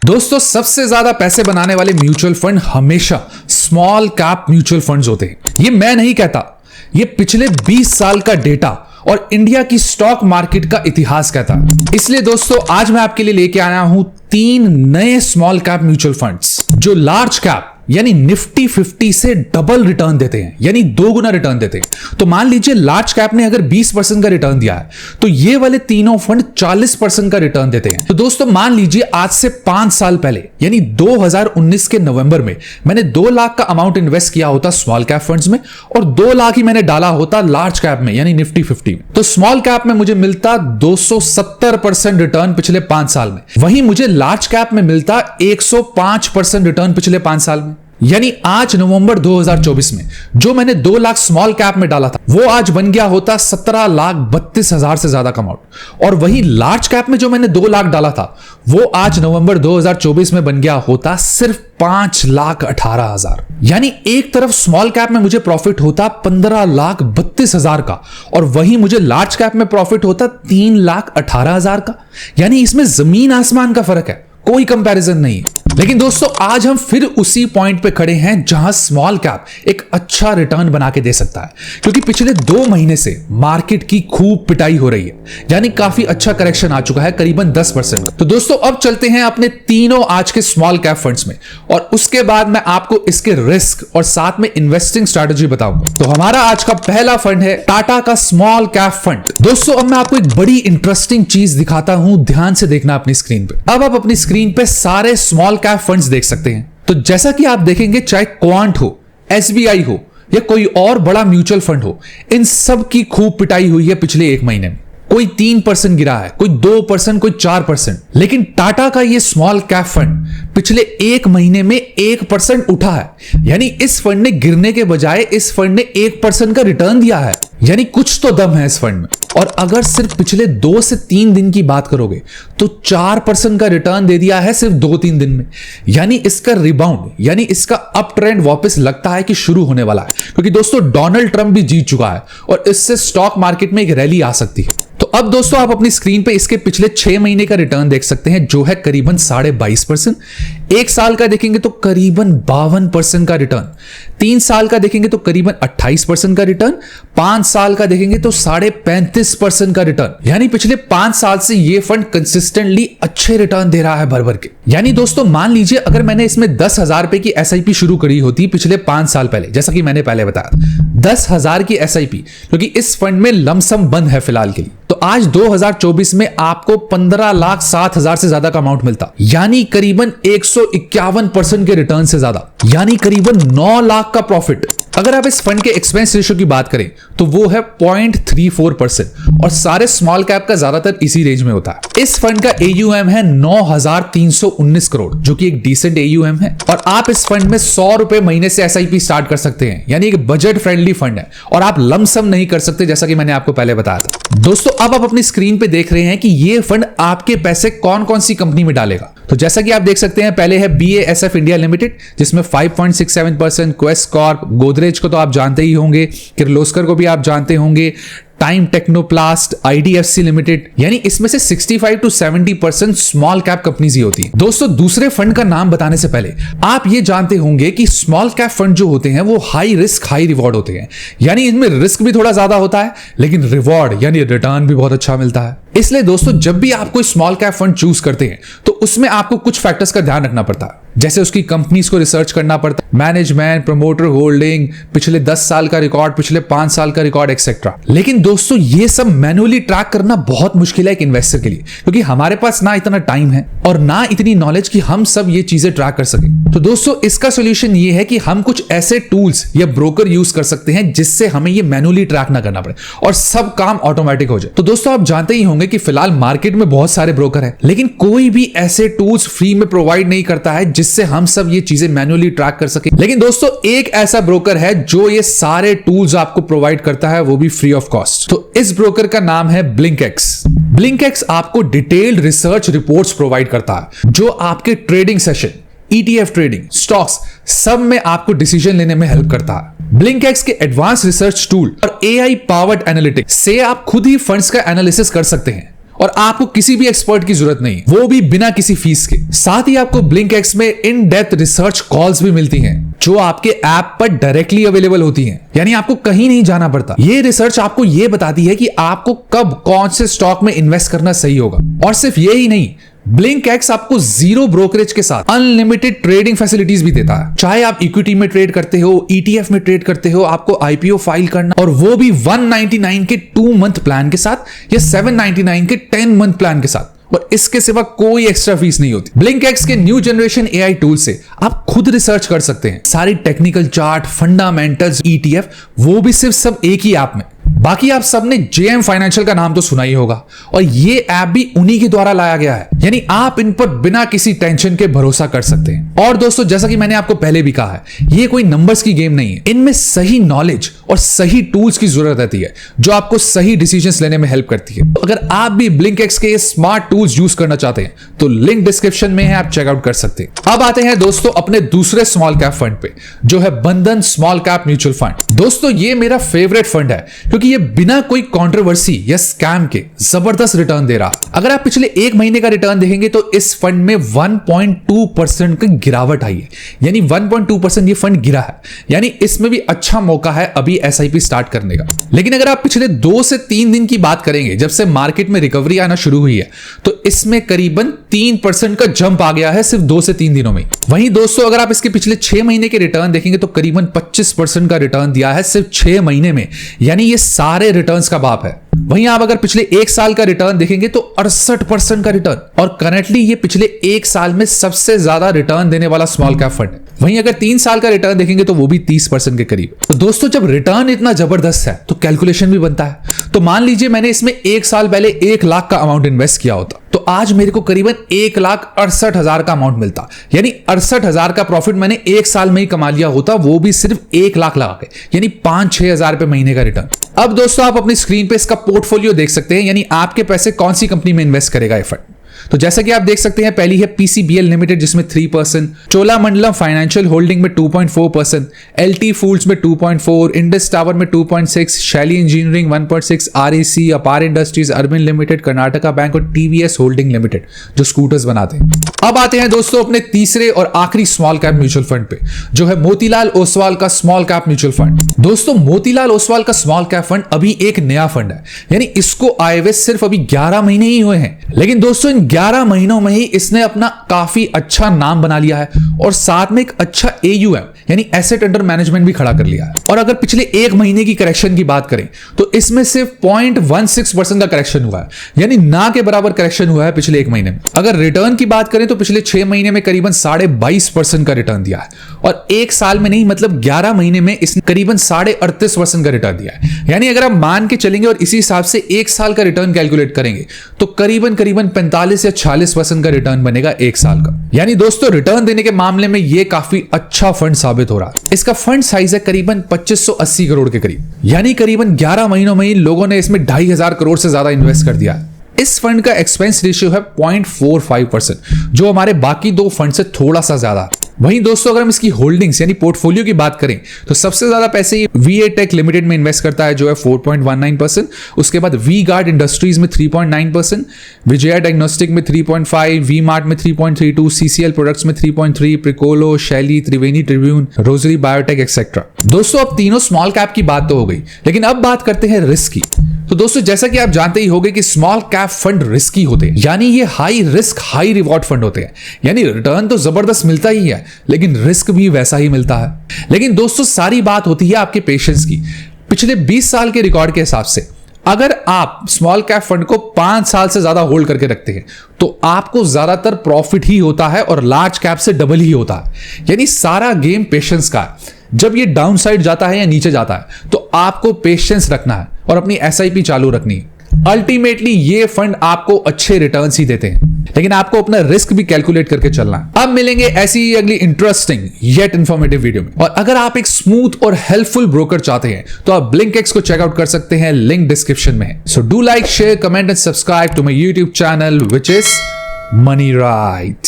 दोस्तों सबसे ज्यादा पैसे बनाने वाले म्यूचुअल फंड हमेशा स्मॉल कैप म्यूचुअल फंड्स होते हैं। ये मैं नहीं कहता, ये पिछले 20 साल का डेटा और इंडिया की स्टॉक मार्केट का इतिहास कहता है। इसलिए दोस्तों आज मैं आपके लिए लेके आया हूं 3 नए स्मॉल कैप म्यूचुअल फंड्स जो लार्ज कैप यानी निफ्टी 50 से डबल रिटर्न देते हैं, यानी 2 गुना रिटर्न देते हैं। तो मान लीजिए लार्ज कैप ने अगर 20% का रिटर्न दिया है तो ये वाले तीनों फंड 40% का रिटर्न देते हैं। तो दोस्तों मान लीजिए आज से 5 साल पहले यानी 2019 के नवंबर में मैंने 2 लाख का अमाउंट इन्वेस्ट किया होता स्मॉल कैप फंड्स में और 2 लाख ही मैंने डाला होता लार्ज कैप में यानी निफ्टी 50 में, तो स्मॉल कैप में मुझे मिलता 270% रिटर्न पिछले 5 साल में। वहीं मुझे लार्ज कैप में मिलता 105% रिटर्न पिछले 5 साल में। यानी आज नवंबर 2024 में जो मैंने 2 लाख स्मॉल कैप में डाला था वो आज बन गया होता 17,32,000 से ज्यादा का अमाउंट, और वही लार्ज कैप में जो मैंने 2 लाख डाला था वो आज नवंबर 2024 में बन गया होता सिर्फ 5,18,000। यानी एक तरफ स्मॉल कैप में मुझे प्रॉफिट होता 15,32,000 का और वहीं मुझे लार्ज कैप में प्रॉफिट होता 3,18,000 का। यानी इसमें जमीन आसमान का फर्क है, कोई कंपैरिजन नहीं है। लेकिन दोस्तों आज हम फिर उसी पॉइंट पे खड़े हैं जहां स्मॉल कैप एक अच्छा रिटर्न बना के दे सकता है, क्योंकि पिछले 2 महीने से मार्केट की खूब पिटाई हो रही है, यानी काफी अच्छा करेक्शन आ चुका है, करीबन 10%। तो दोस्तों अब चलते हैं अपने तीनों आज के स्मॉल कैप फंड्स में और उसके बाद मैं आपको इसके रिस्क और साथ में इन्वेस्टिंग स्ट्रेटेजी बताऊंगा। तो हमारा आज का पहला फंड है टाटा का स्मॉल कैप फंड। दोस्तों अब मैं आपको एक बड़ी इंटरेस्टिंग चीज दिखाता हूं, ध्यान से देखना अपनी स्क्रीन पे। अब आप अपनी स्क्रीन पे सारे स्मॉल कैप फंड्स देख सकते हैं। तो जैसा कि आप देखेंगे चाहे क्वांट हो, एसबीआई हो या कोई और बड़ा म्यूचुअल फंड हो, इन सब की खूब पिटाई हुई है पिछले 1 महीने में। कोई 3% गिरा है, कोई 2%, कोई 4%, लेकिन टाटा का ये स्मॉल कैप फंड पिछले 1 महीने में 1% उठा है। यानी इस फंड ने गिरने के बजाय इस फंड ने 1% का रिटर्न दिया है, यानी कुछ तो दम है इस फंड में। और अगर सिर्फ पिछले 2 से 3 दिन की बात करोगे तो 4% का रिटर्न दे दिया है सिर्फ 2-3 दिन में। यानी इसका रिबाउंड यानी इसका अप ट्रेंड वापस लगता है कि शुरू होने वाला है, क्योंकि दोस्तों डोनाल्ड ट्रंप भी जीत चुका है और इससे स्टॉक मार्केट में एक रैली आ सकती है। तो अब दोस्तों आप अपनी स्क्रीन पे इसके पिछले 6 महीने का रिटर्न देख सकते हैं जो है करीबन 22.5%। 1 साल का देखेंगे तो करीबन 52% का रिटर्न, 3 साल का देखेंगे तो करीबन 28% का रिटर्न, 5 साल का देखेंगे तो 35.5% का रिटर्न। यानी पिछले 5 साल से ये फंड कंसिस्टेंटली अच्छे रिटर्न दे रहा है भर भर के। यानी दोस्तों मान लीजिए अगर मैंने इसमें 10,000 रुपए की एसआईपी शुरू करी होती पिछले 5 साल पहले, जैसा कि मैंने पहले बताया 10,000 की एसआईपी, क्योंकि इस फंड में लमसम बंद है फिलहाल के लिए, तो आज 2024 में आपको 15,07,000 से ज्यादा का अमाउंट मिलता, यानी करीबन 151% के रिटर्न से ज्यादा, यानी करीबन 9 लाख का प्रॉफिट। अगर आप इस फंड के एक्सपेंस रेशियो की बात करें तो वो है 0.34% और सारे स्मॉल कैप का ज्यादातर इसी रेंज में होता है। इस फंड का AUM है 9,319 करोड़, जो कि एक डिसेंट AUM है, और आप इस फंड में 100 रुपए महीने से SIP स्टार्ट कर सकते हैं, यानी एक बजट फ्रेंडली फंड है और आप लमसम नहीं कर सकते, जैसा कि मैंने आपको पहले बताया था। दोस्तों अब आप अपनी स्क्रीन पे देख रहे हैं कि ये फंड आपके पैसे कौन कौन सी कंपनी में डालेगा। तो जैसा कि आप देख सकते हैं पहले है BASF इंडिया लिमिटेड जिसमें 5.67%, क्वेस्ट कॉर्प, गोदरेज को तो आप जानते ही होंगे, किर्लोस्कर को भी आप जानते होंगे, टाइम टेक्नोप्लास्ट, IDFC लिमिटेड, यानी इसमें से 65 to 70% स्मॉल कैप कंपनीज ही होती हैं। दोस्तों दूसरे फंड का नाम बताने से पहले आप ये जानते होंगे कि स्मॉल कैप फंड जो होते हैं वो हाई रिस्क हाई रिवॉर्ड होते हैं, यानी इनमें रिस्क भी थोड़ा ज्यादा होता है लेकिन रिवॉर्ड यानी रिटर्न भी बहुत अच्छा मिलता है। इसलिए दोस्तों जब भी आप कोई स्मॉल कैप फंड चूज करते हैं तो उसमें आपको कुछ फैक्टर्स का ध्यान रखना पड़ता है, जैसे उसकी कंपनीज को रिसर्च करना पड़ता है, मैनेजमेंट, प्रमोटर होल्डिंग, पिछले 10 साल का रिकॉर्ड, पिछले 5 साल का रिकॉर्ड एक्सेट्रा। लेकिन दोस्तों ये सब मैनुअली ट्रैक करना बहुत मुश्किल है एक इन्वेस्टर के लिए, क्योंकि हमारे पास ना इतना टाइम है और ना इतनी नॉलेज कि हम सब ये चीजें ट्रैक कर सकें। तो दोस्तों इसका सोल्यूशन ये है कि हम कुछ ऐसे टूल्स या ब्रोकर यूज कर सकते हैं जिससे हमें ये मैनुअली ट्रैक ना करना पड़े और सब काम ऑटोमेटिक हो जाए। तो दोस्तों आप जानते ही होंगे कि फिलहाल मार्केट में बहुत सारे ब्रोकर हैं, लेकिन कोई भी ऐसे टूल्स फ्री में प्रोवाइड नहीं करता है जिससे हम सब ये चीजें मैनुअली ट्रैक कर सके। लेकिन दोस्तों एक ऐसा ब्रोकर है जो ये सारे टूल्स आपको प्रोवाइड करता है, वो भी फ्री ऑफ कॉस्ट। तो इस ब्रोकर का नाम है ब्लिंकएक्स। ब्लिंकएक्स आपको डिटेल्ड रिसर्च रिपोर्ट्स प्रोवाइड करता है जो आपके trading session, ETF trading, stocks सब में आपको डिसीजन लेने में हेल्प करता है। ब्लिंकएक्स के एडवांस रिसर्च टूल और AI पावर्ड एनालिटिक्स से आप खुद ही फंड्स का एनालिसिस कर सकते हैं और आपको किसी भी एक्सपर्ट की जरूरत नहीं, वो भी बिना किसी फीस के। साथ ही आपको ब्लिंकएक्स में इन डेप्थ रिसर्च कॉल्स भी मिलती हैं जो आपके ऐप पर डायरेक्टली अवेलेबल होती हैं, यानी आपको कहीं नहीं जाना पड़ता। ये रिसर्च आपको ये बताती है कि आपको कब कौन से स्टॉक में इन्वेस्ट करना सही होगा। और सिर्फ ये ही नहीं, ब्लिंकएक्स आपको जीरो ब्रोकरेज के साथ अनलिमिटेड ट्रेडिंग फैसिलिटीज भी देता है। चाहे आप इक्विटी में ट्रेड करते हो, ईटीएफ में ट्रेड करते हो, आपको आईपीओ फाइल करना, और वो भी 199 के 2 मंथ प्लान के साथ या 799 के 10 मंथ प्लान के साथ, और इसके सिवा कोई एक्स्ट्रा फीस नहीं होती। ब्लिंकएक्स के न्यू जनरेशन एआई टूल से आप खुद रिसर्च कर सकते हैं, सारी टेक्निकल चार्ट, फंडामेंटल्स, ईटीएफ, वो भी सिर्फ सब एक ही ऐप में। बाकी आप सबने जेएम फाइनेंशियल का नाम तो सुना ही होगा, और ये ऐप भी उन्हीं के द्वारा लाया गया है, यानी आप इन पर बिना किसी टेंशन के भरोसा कर सकते हैं। और दोस्तों, जैसा कि मैंने आपको पहले भी कहा है, ये कोई नंबर्स की गेम नहीं है। इनमें सही नॉलेज और सही टूल्स की जरूरत रहती है जो आपको सही डिसीजंस लेने में हेल्प करती है। अगर आप भी ब्लिंकएक्स के स्मार्ट टूल्स यूज करना चाहते हैं तो लिंक डिस्क्रिप्शन में है, आप चेकआउट कर सकते हैं। अब आते हैं दोस्तों अपने दूसरे स्मॉल कैप फंड पे, जो है बंधन स्मॉल कैप म्यूचुअल फंड। दोस्तों, ये मेरा फेवरेट फंड है क्योंकि ये बिना कोई कंट्रोवर्सी या स्कैम के जबरदस्त रिटर्न दे रहा। अगर आप पिछले 1 महीने का रिटर्न देखेंगे तो इस फंड में 1.2% की गिरावट आई है, यानी 1.2% ये फंड गिरा है, यानी इसमें भी अच्छा मौका है अभी एसआईपी स्टार्ट करने का। लेकिन अगर आप पिछले 2 से 3 दिन की बात करेंगे, जब से मार्केट में रिकवरी आना शुरू हुई है, तो इसमें करीबन 3% का जंप आ गया है सिर्फ 2 से 3 दिनों में। वहीं दोस्तों, अगर आप इसके पिछले 6 महीने के रिटर्न देखेंगे तो करीबन 25% का रिटर्न दिया है सिर्फ 6 महीने में, यानी ये सारे रिटर्न्स का बाप है। वहीं आप अगर पिछले 1 साल का रिटर्न देखेंगे तो 68% का रिटर्न, और करंटली ये पिछले 1 साल में सबसे ज्यादा रिटर्न देने वाला स्मॉल कैप फंड है। वहीं अगर 3 साल का रिटर्न देखेंगे तो वो भी 30% के करीब। तो दोस्तों, जब रिटर्न इतना जबरदस्त है तो कैलकुलेशन भी बनता है। तो मान लीजिए मैंने इसमें 1 साल पहले 1 लाख का अमाउंट इन्वेस्ट किया होता, तो आज मेरे को करीबन 1,68,000 का अमाउंट मिलता, यानी 68,000 का प्रॉफिट मैंने 1 साल में ही कमा लिया होता, वो भी सिर्फ 1 लाख लगा के, यानी 5-6 हजार रुपए महीने का रिटर्न। अब दोस्तों, आप अपनी स्क्रीन पे इसका पोर्टफोलियो देख सकते हैं, यानी आपके पैसे कौन सी कंपनी में इन्वेस्ट करेगा ये फंड। तो जैसा कि आप देख सकते हैं, पहली है पीसीबीएल लिमिटेड जिसमें 3%, चोलामंडलम फाइनेंशियल होल्डिंग में 2.4%, एलटी फूड्स में 2.4%, इंडस टावर में 2.6%, शैली इंजीनियरिंग 1.6%, आरईसी, अपार industries, urban limited, Karnataka bank और टीवीएस होल्डिंग लिमिटेड जो स्कूटर्स बनाते हैं। अब आते हैं दोस्तों अपने तीसरे और आखिरी स्मॉल कैप म्यूचुअल फंड पे, जो है मोतीलाल ओसवाल का स्मॉल कैप म्यूचुअल फंड। दोस्तों, मोतीलाल ओसवाल का स्मॉल कैप फंड अभी एक नया फंड है, यानी इसको आए हुए सिर्फ अभी 11 महीने ही हुए हैं, लेकिन दोस्तों इन 11 महीनों में ही इसने अपना काफी अच्छा नाम बना लिया है और साथ में एक अच्छा AUM यानी एसेट अंडर मैनेजमेंट भी खड़ा कर लिया है। और अगर पिछले 1 महीने की करेक्शन की बात करें तो इसमें सिर्फ 0.16% का करेक्शन हुआ है, यानी ना के बराबर करेक्शन हुआ है पिछले 1 महीने में। अगर रिटर्न की बात करें तो पिछले 6 महीने में करीबन 22.5% का रिटर्न दिया है, और 1 साल में नहीं मतलब 11 महीने में इसने करीबन 38.5% का रिटर्न दिया है। यानी अगर आप मान के चलेंगे और इसी हिसाब से 1 साल का रिटर्न कैलकुलेट करेंगे तो करीबन 45 या 46% का रिटर्न बनेगा 1 साल का। यानी दोस्तों, रिटर्न देने के मामले में यह काफी अच्छा फंड साबित हो रहा है। इसका फंड साइज है करीबन 2580 करोड़ के करीब, यानी करीबन 11 महीनों में ही लोगों ने इसमें 2500 करोड़ से ज्यादा इन्वेस्ट कर दिया है। इस फंड का एक्सपेंस रेशियो है 0.45%, जो हमारे बाकी 2 फंड से थोड़ा सा ज्यादा है। वहीं दोस्तों, अगर हम इसकी होल्डिंग्स यानी पोर्टफोलियो की बात करें तो सबसे ज्यादा पैसे ये वीए टेक लिमिटेड में इन्वेस्ट करता है, जो है 4.19%। उसके बाद वी गार्ड इंडस्ट्रीज में 3.9%, विजया डायग्नोस्टिक में 3.5%, वी मार्ट में 3.32%, सीसीएल प्रोडक्ट्स में 3.3%, प्रिकोलो, शैली, त्रिवेणी ट्रिब्यून, रोजरी बायोटेक एक्सेट्रा। दोस्तों, अब तीनों स्मॉल कैप की बात तो हो गई, लेकिन अब बात करते हैं रिस्क की। तो दोस्तों, जैसा कि आप जानते ही होंगे कि स्मॉल कैप फंड रिस्की होते हैं, यानी ये high risk high reward fund होते हैं, यानी रिटर्न तो जबरदस्त मिलता ही है लेकिन रिस्क भी वैसा ही मिलता है। लेकिन दोस्तों, सारी बात होती है आपके पेशेंस की। पिछले 20 साल के रिकॉर्ड के हिसाब से अगर आप स्मॉल कैप फंड को 5 साल से ज्यादा होल्ड करके रखते हैं तो आपको ज्यादातर प्रॉफिट ही होता है और लार्ज कैप से डबल ही होता है। यानी सारा गेम पेशेंस का है। जब ये डाउन साइड जाता है या नीचे जाता है तो आपको पेशेंस रखना है और अपनी एसआईपी चालू रखनी है। अल्टीमेटली ये फंड आपको अच्छे रिटर्न्स ही देते हैं, लेकिन आपको अपना रिस्क भी कैलकुलेट करके चलना है। अब मिलेंगे ऐसी ही अगली इंटरेस्टिंग येट इंफॉर्मेटिव वीडियो में। और अगर आप एक स्मूथ और हेल्पफुल ब्रोकर चाहते हैं तो आप ब्लिंकएक्स को चेकआउट कर सकते हैं, लिंक डिस्क्रिप्शन में है। So do like, share, comment and subscribe to my YouTube channel which is money right.